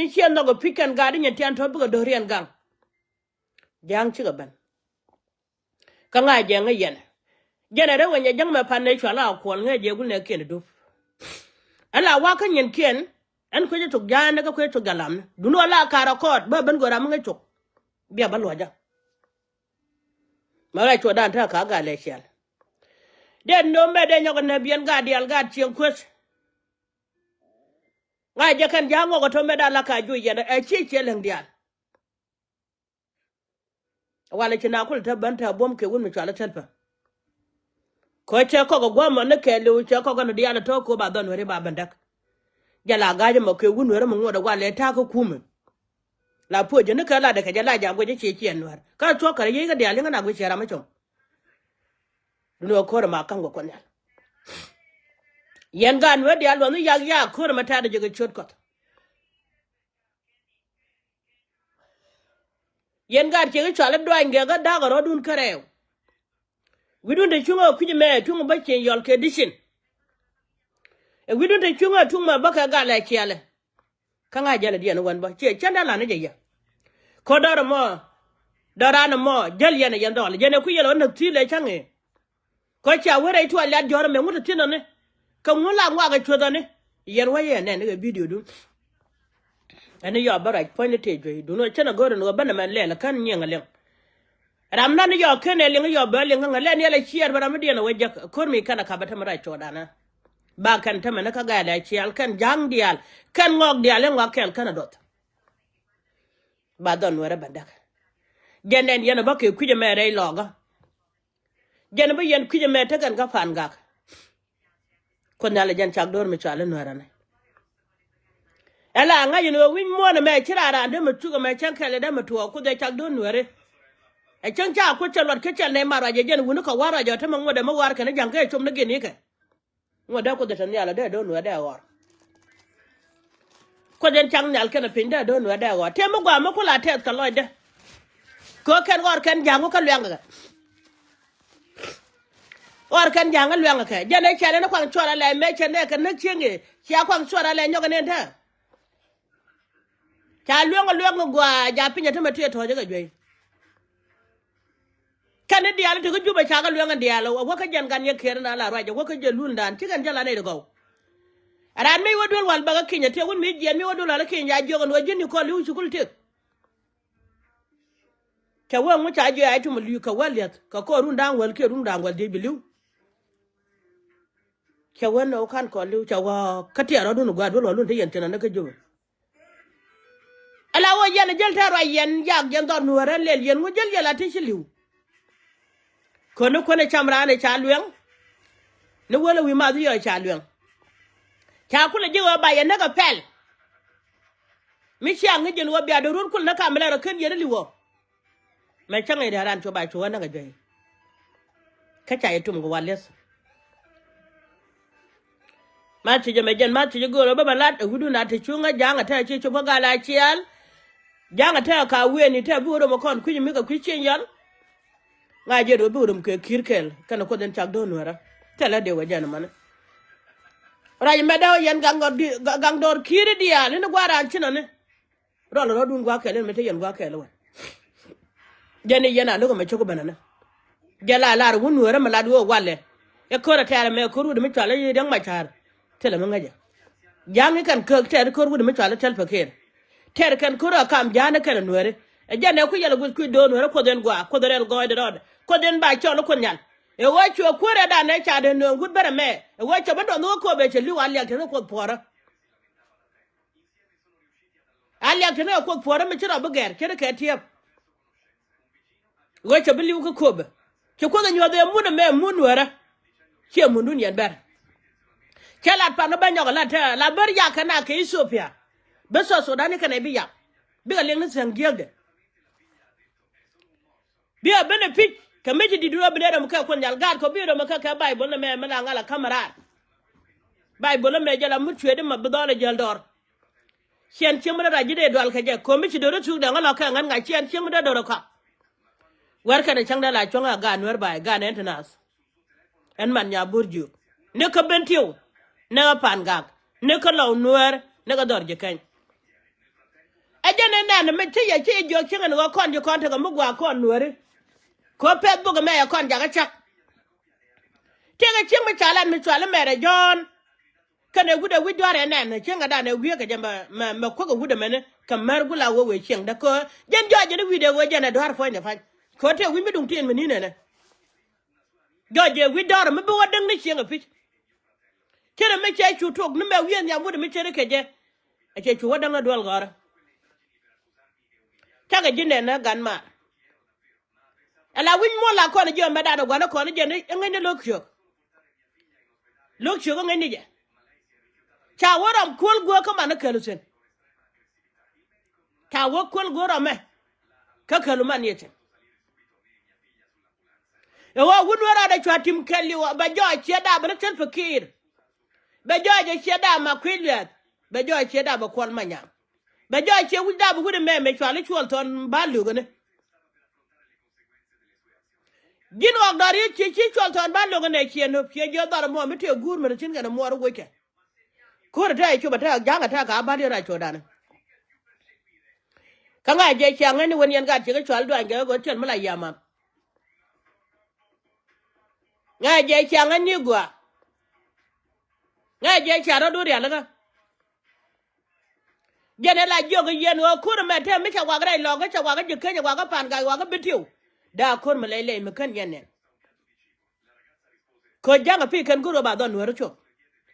ni chen no go pick and garden and tian to bu dorian gang jang chi ban ka nga jang yen jana re wanya jang ma pan ne chwala ko nga je gu ne ken du ala wa kan yen ken an ko je to jana ka ko to galam du no la kara kot ba ban go ram nga chok bia ba lo ja ma ra to dan ta ka ga le shel den no me de nyoga ne bien ga dial ga chien kwes nga je kan jango ko to me da la ka ju yen e chi cheleng dial wala kina kul ta banta bom ke won mi chala telpa ko che ko go gwa ne ke lu che ko no dial to ko ba don wore ba bandak jala ga je mo ke won wore mo ngoda wala ta ko kume la po je ne ka la de ka jala ja go je che chien war ka to ka ye ga dial nga na go chera ma chom no ko ma kan go ko nyal yen gan we dial wonu ya ko ma ta de je chot ko yen gar che chala do nge ga da ga rodun karew widun de chunga kuje me tunga ba chen yol ke dishin e widun de chunga tunga ba ka ga la chiale kanga jala dia no wan ba che chanda la ne je ya ko dara mo dara na mo jal yana yan dole jene ku yelo na tile change ko cha were itu ala jor me mutu tino ne ka ngula ngwa ga choda ne yen wa ye ne ne video du ani yo bara point te jo du no chana gore no ba na man le kan nyenga le ramna ni yo kene le yo ba le ngale ne le chier bara mi dia na wajja ko mi kana ka bata mara choda na ba kan ta mana ka ga da chial kan jang dial kan ngok dial ngok kel kana dot ba don wara bandak jenen yana ba ke kuje me re loga jen ba yen kuje me ta kan ka fan gak ko nala jan chak dor mi chala no rana ela nga yino win mo na me kirara ande me tuga me chan kale da me to ko de chak dor no re e chan cha ko chalot ke chal ne mara je jen wunu ka wara jo ta mo de mo war ka ne jang ke chum ne geni ke ngoda ko de tan yala de do no de war ko den chang nyal ke na pinda do no de war te mo gwa mo ko la te ka lo de ko ken war kan jangu ka lwenga war kan janga lwenga ka jane chale na kwang chora la me chene ka na chienge cha kwang chora la nyoga ne ta cha lwenga gwa ja pinya te mate to je ga jwe kan dial to ko juba cha ga lwenga dial wo ka jan gan ye ker na la raja wo ka je lundan ti kan jala ne go aran me wodul wal baga kinya te won me je me wodul la kinya jogon wo jini ko lu chukul te cha wo mu cha je ay to mu lu ka walyat ka ko rundan wal ke rundan wal de bilu cha wo no kan ko lu cha wa ka ti aro dun gwa do lo lun te yen tena na ka juba ala wo yen jel ta ro yen yak yen don wore lel yen wo jel yala ti shiliu kono chamra ne cha lwen ne wala wi ma du yo cha lwen cha kula je wa ba yen na ka pel mi cha ngi jen wo bia do run kul na ka mala ken yen liwo me changai da ran to ba to na ga je ka cha yetum go wales ma ti je me jen ma ti je go ro ba lat hudu na te chunga janga ta che choba ga la chial janga ta ka we ni ta bu ro mo kon kunyi mi ka ku chen yan nga je do bu ro ke kirkel kana ko den chak do no ra tela de wa jana man ra me da yen gang dor kiri dia ni gwa ran chino ne ro dun gwa kele me te yen gwa kele wa jeni yana lo me choko banana jala la ru nu ra ma la do wale e ko ra ta me ko ru de me chala yi dang ma char tela ma ngaja jangi kan ko ter ko ru de me chala tel paker ter kan ko ra kam jana kan nuere e jane ku yala ku do nuere ko den gwa ko del go de rod ko den ba cholo ko nyal e wa chu ko ra da ne cha de no gud bara me e wa cha ba do no ko be che li wa le ke ko pora ali ke no ko pora me chira buger ke ke tiep wa cha bi li ko be ke ko nyo de mu na me mu nuere che mu nun yan ber kela pa no ba nyoga la ta la ber ya kana ke Ethiopia be so dani kana bi ya bi ga lenga sang gelde bi a benefit ka meji di duro bele mu ka ko nyal gar ko bi do maka ka bible na me la ngala kamera bible me jala mu twede ma bidole jal dor chen chimra da jide dol ka je ko mi ci do tu da ngala ka ngan ga chen chimra do ka war ka ne changda la chonga ga nwer bai ga ne internas en man nya burju ne ka bentiu ne ka pan gak ne ka law nwer ne ka dor je kan đàn me che ya che jo chinga no kon jo kon ta mu gwa kon nuore ko pet bu ga me ya kon ja ga chak te ga ching me chalan me chwala me re jon kana guda widware na na chinga da na wiye ka jamba ma ko ga guda mene kamar gula wo we ching da ko jen joje ni wide wo jana dwar fo ne fa ko te wi mi dum tin menine ne joje widware me bo wadang ni chinga pich kere me che chu tok ni me wiye nya muda me chere ke je a che chu wadang dwal gara ta ga jine na gan ma ala win mo la ko ne jo me da do gwana ko ne je ne ngene lokyo ko ngene je cha waram kol go ka man kalusen ta wo kol go rame ka kalu man yete e wo wunwara da chatim kalli wa ba jo che da ba tel fakir ba jo je che da ma kwilya ba jo che da ba kol manya ba jo che wu da bu de me chwali chwal ton ba lu gane gin wa dari che chwal ton ba lu gane che no pye jo da mo me te gur me tin ga mo ro go ke ko da ta chuba ta janga ta ka ba ra choda ne kanga je chang ni won yan ga che ga chwal do ga go chen mala yama nga je chang ni gwa nga je chara do ya la ga je ne la jo ga yen o ko me te me cha wa ga lo ga cha wa ga je ke wa ga pan ga wa ga bitiu da ko me le me kan yen ne ko janga pi kan guro ba don wero cho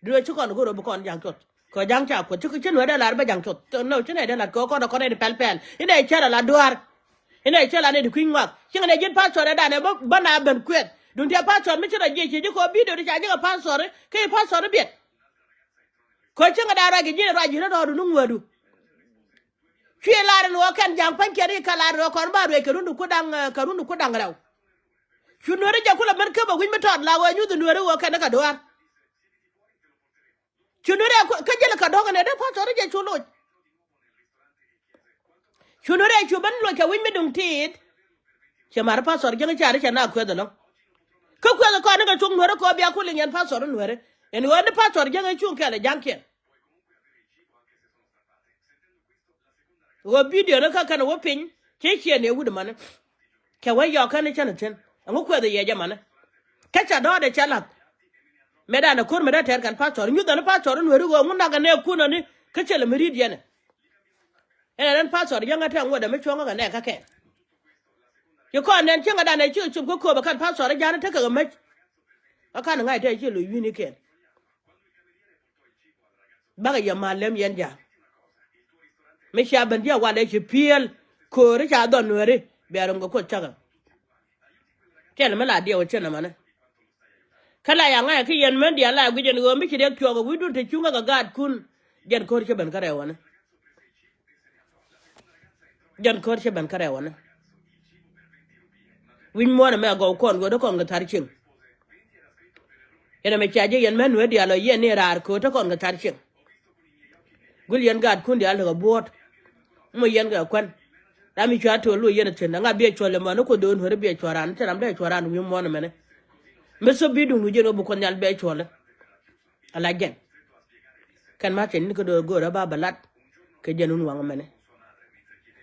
đưa chú con guru con giang chốt có giang chả của chú cái chân nữa là bây giang chốt đâu chứ này đây là có con này pel pel cái này chơi là đuar cái này chơi là này được kinh ngạc chứ này dân passport đây này bốc ban nào bền quyết đúng theo passport mới chơi là gì chứ có biết được đi chạy chứ cái passport nó biết có chứ người ta ra cái gì nó đòi đúng người đủ chuyện là nó cần giang pan kia đi cả là nó còn bao rồi cái đúng có đằng đâu chú nữa đấy giờ cũng là bên kia mà win mới thọt là người như từ nữa đấy cái nó cả đuar chunure ka jela ka doga ne da pa tore je chulo chunure chuban lo ka win medung tit che mar pa sor je ngare che na kwedo no ka kwedo ko ne ga chung nore ko bia ko le nyan pa sor nore en wo ne pa sor je ngai chung kale janken wo video no ka kana wo pin che ne wudu man ka wa yo ka ne chana chen ngo kwedo ye je man ka cha do de chala meda na kur meda ter kan pastor nyu da na pastor no ru go mun daga ne ku no ni ka chele merid yene ran pastor yanga ta ngoda me chonga ne ka ke yo ko nen chenga da ne chu chu ko ba kan pastor ja na ta ka me aka na ngai ta chi lu yu ni ke ba ga ya malem yen ja me sha ban dia wa le chi piel ko ri cha don no ri be ran go ko chaga chele me la dia o chena mana kala ya ngaya ki yen men dia la gujen go mi kide kyo go widu te chunga ga gad kun jen kor che ben kare wana win mo na me go kon go do kon ga tar ching ena me chaje yen men we dia lo yen ne rar ko to kon ga tar ching gul yen gad kun dia lo bot mo yen ga kwan da mi cha to lu yen chen nga be chole ma no ko don hore be choran tanam de choran wi mo na me ne meso bidu nu jeno bu ko nyal be chole ala gen kan ma ten ko do go ra ba balat ke jenun wanga mene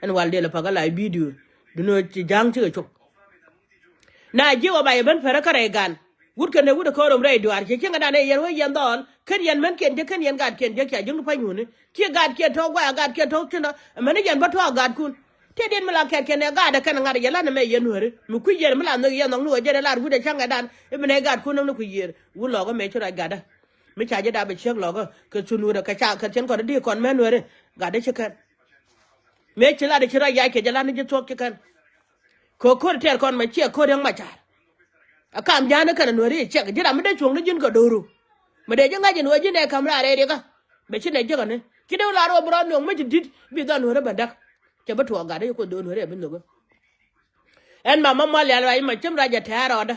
en walde la pagala bidu du no ci jang ci chok na jiwa ba ben fere kare gan wud kan ne wud ko rom re duar ke nga dane yen wo yen don kan yen men ken je kan yen gad ken je ka jung pa nyuni ki gad ke to gwa gad ke to tino men yen ba to gad kun te den mala ken ken gada kan ngada yala na me yen hore mu ku yer mala no yen no je la wude changa dan e men gad kun no ku yer wu lo go me chura gada mi cha je da be chek lo go ke chunu da ka cha ka chen ko di kon men hore gada chekan me chila de chira ya ke jala ni je to ke kan ko ko ter kon ma che ko yang ma cha akam jana kan no ri che jira mi de chung ni jin ko doru me de janga je no je ne kamra re de ka be chi ne je kan ne ki de la ro bro no me dit bi don hore badak ke ba to ga de ko don hore bin no en mama ma le ala ma chim ra ja ta ro da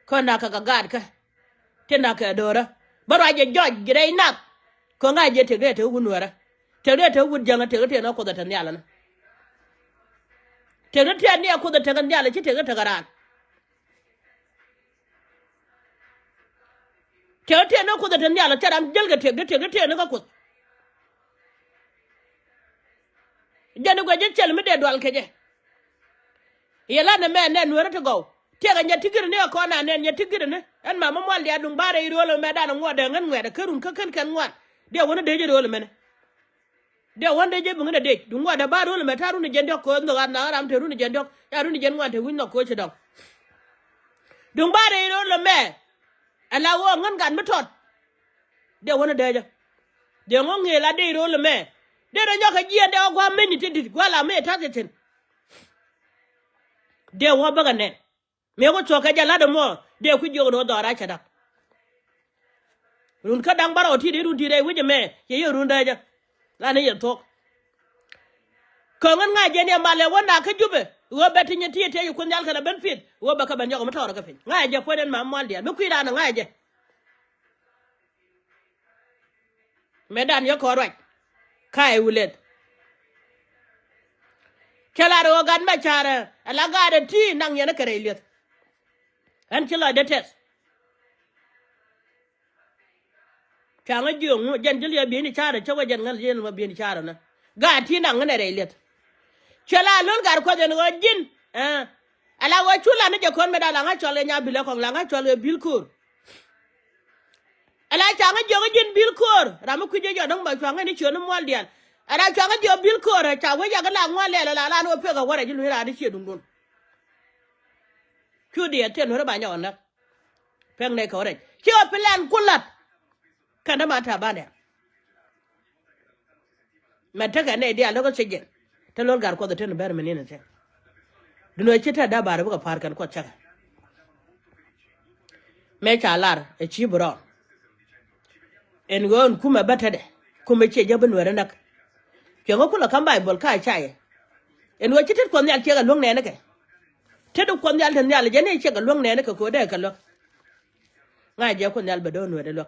ko na ka gad ka te na ka dora ba ra je joj gre na ko nga je te ge te wunwara te te wud janga te na ko da tan yala na te ne ko da tan yala ci te ta garan te na ko da tan yala taram jelga te na ka ko janu go je chel mi de dwal keje yela na me ne nwere to go tega nya tigir ne ko na ne nya tigir ne en mama mwal ya dung bare irolo me da ngode ngan ngede kerun ka kan ngwan de wona de je rolo mene de wonde je bu ngene de dung ngode ba rolo me taru ni jende ko ndo na ram te runi jende ya runi jen ngwan te winno ko che dong dung bare irolo me ala wo ngan gan metot de wona de je de ngonge la de irolo me de do nyoka jiende o gwa meni te gwa la me ta ten de wo baga ne me ko choka jala de mo de ku jogo do ra cha da run ka dang baro ti de run ti de wije me ye yo run da ja la ne ye tok ko ngan nga je ne male wona ka jube wo beti nyeti te yu kun yal kana ben fit wo baka ban jogo mata ka fin nga je po den ma mal dia me ku ida na nga je me dan yo ko right kai wulet kala ro gan ma chara ala ga de ti nang ye na kare liet an kila de tes changa jong jen jeli bi ni chara chawa jen ngal jen ma bi ni chara na ga ti nang ne re liet kala lol gar ko den go jin ala wa chula ne je kon me da la nga chole nya bile ko la nga chole bilkur ala changa jogo jin bilkur ram ku je jo dong ba changa ni chono mol dian ara changa jo bilkur cha we ya ga la ngwale la no pe ga wara jilu ra di che dum dun ku de ten hore ba nya on na peng ne ko re ki o plan kulat kana mata ba ne mata ga ne dia lo ko che gen te lol gar ko de ten ber menene te duno chita da bare buka par kan ko chaka me cha lar e chi bro en gon kuma batade kuma che jaban wara nak ke ngo kula kan bible ka chaye en wo chita ko nyal che ga long ne ne ke te do ko nyal tan nyal je ne che ga long ne ne ko de ka lo nga je ko nyal be do no de lo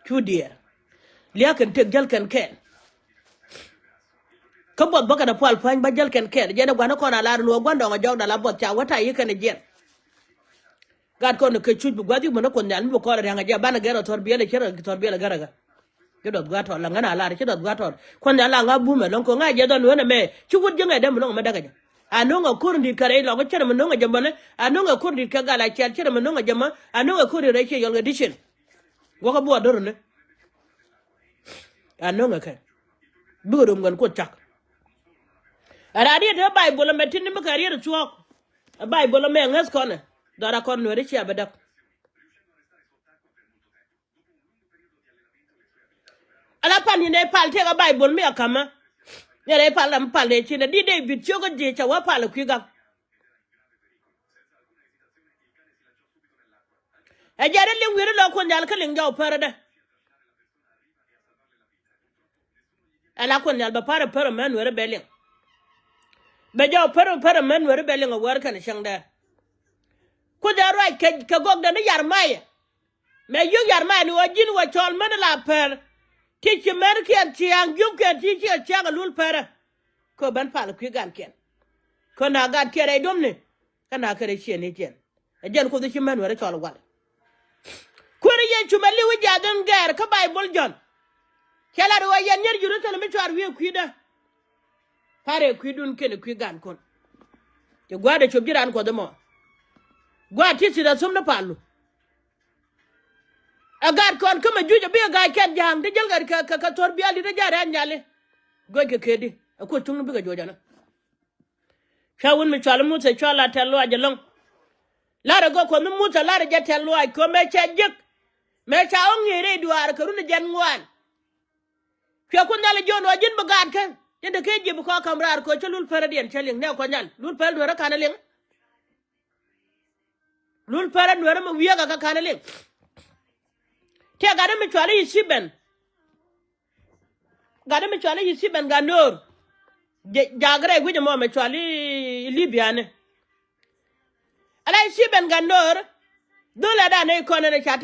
tu dia liya kan tek jal kan ken ko bot baka da pal pan ba jal ken je na gwana ko na la no gwando nga jog da la bot cha wata yi kan je gad ko no ke chuj bu gwadi mo no ko nyal bu ko ra nga je bana gero tor biele kero tor biele garaga ke dot gwato la ngana la ke dot gwato ko nyal la nga bu me lon ko nga je don wona me chu wut je nga dem no ma daga je anu nga kurndi kare lo ko chere mo no nga jambane anu nga kurndi ka gala chere mo no nga jama anu nga kurndi re ke yol ga dishin go ko bu adoro ne anu nga ka bu do ngon ko chak ara dia de bible me tin me career chuok bible me ngas kone dara kon no richi abadak ala pan ni ne pal te ga bible me akama ne re pal am pal e chine di de bit chogo je cha wa pal ku ga e jare le wiri lo ko nyal ka linga o parada ala ko nyal ba para man were belin be jaw para men were belinga war kan shangda ku da right ka gog da yar maye me yu yar maye ni wajin wa chol man la per ti chi mer ken ti ang yu ken ti chi cha ga lul per ko ban pal ku gan ken ko na gan kere dum ni kana kare chi ni ken e jen ko da chi man were chol wal ku ri yen chu mali wi jadan gar ka bible jon kala ro yen nyer juru tele mi char wi ku da pare kuidun kene gan kon te gwade chobjiran ko demo gwa tisi da somna palu agar kon kama juja be ga ken jang de jelgar ka torbi ali de jare anyale goge kedi ko tunu biga jojana shawun mi chala musa chala tello ajalong lara go ko mi musa lara je tello ay ko me cha jek me cha on yere duar ko runa jan ngwan ko ko ndale jono jin bagad kan yanda ke jibu ko kamrar ko chalul paradien chaling ne ko nyal lul pel do rakana ling lul para do ram wiya ga kana ling te ga mi chwale yisiben ga nor jagre guje mo me chwale libyane ala yisiben ga nor dola da ne ko ne cha